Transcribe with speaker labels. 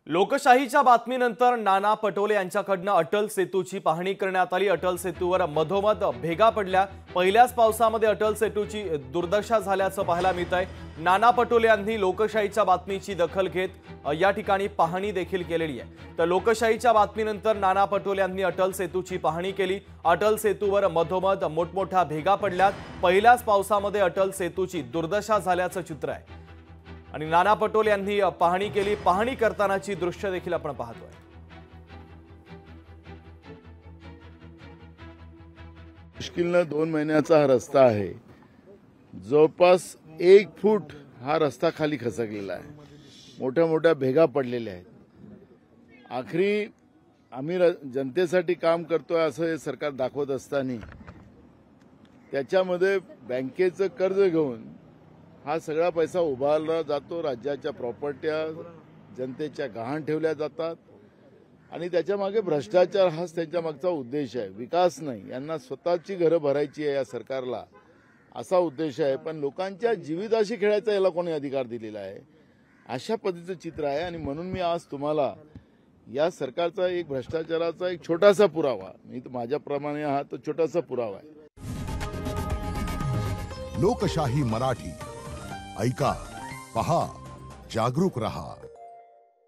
Speaker 1: लोकशाहीच्या बातमीनंतर नाना पटोले यांच्याकडून अटल सेतूची पाहणी करण्यात आली। अटल सेतूवर मधोमध भेगा पडल्या। पहिल्याच पावसामध्ये अटल सेतूची दुर्दशा झाल्याचं पाहायला मिळतंय। नाना पटोले यांनी लोकशाहीच्या बातमीची दखल घेत या ठिकाणी पाहणी देखील केलेली आहे। तर लोकशाहीच्या बातमीनंतर नाना पटोले यांनी अटल सेतूची पाहणी केली। अटल सेतूवर मधोमध मोठमोठ्या भेगा पडल्यात। पहिल्याच पावसामध्ये अटल सेतूची दुर्दशा झाल्याचं चित्र आहे आणि नाना पटोले यांनी पाहणी केली। पाहणी करतानाची दृश्य देखील आपण पाहतोय।
Speaker 2: मुश्किलनं 2 महिन्याचा हा रस्ता आहे। जवळपास 1 फूट हा रस्ता खाली खचकलेला आहे। मोठ्या मोठ्या भेगा पडलेल्या आहेत। आखरी आम्ही जनतेसाठी काम करतोय असं हे सरकार दाखवत असताना त्याच्यामध्ये बँकेचं कर्ज घेऊन हा सगळा पैसा उभारला जातो। राज्याच्या प्रॉपर्ट्या जनतेच्या गहाण ठेवल्या जातात आणि त्याच्या मागे भ्रष्टाचार हाच त्यांच्या मागचा उद्देश आहे। विकास नाही, यांना स्वतःची घरं भरायची आहे या सरकारला, असा उद्देश आहे। पण लोकांच्या जीविताशी खेळायचा याला कोणी अधिकार दिलेला आहे? अशा पद्धतीचं चित्र आहे आणि म्हणून मी आज तुम्हाला या सरकारचा एक भ्रष्टाचाराचा एक छोटासा पुरावा, मी माझ्याप्रमाणे हा तो छोटासा पुरावा आहे।
Speaker 3: लोकशाही मराठी ऐका, पहा, जागरूक रहा।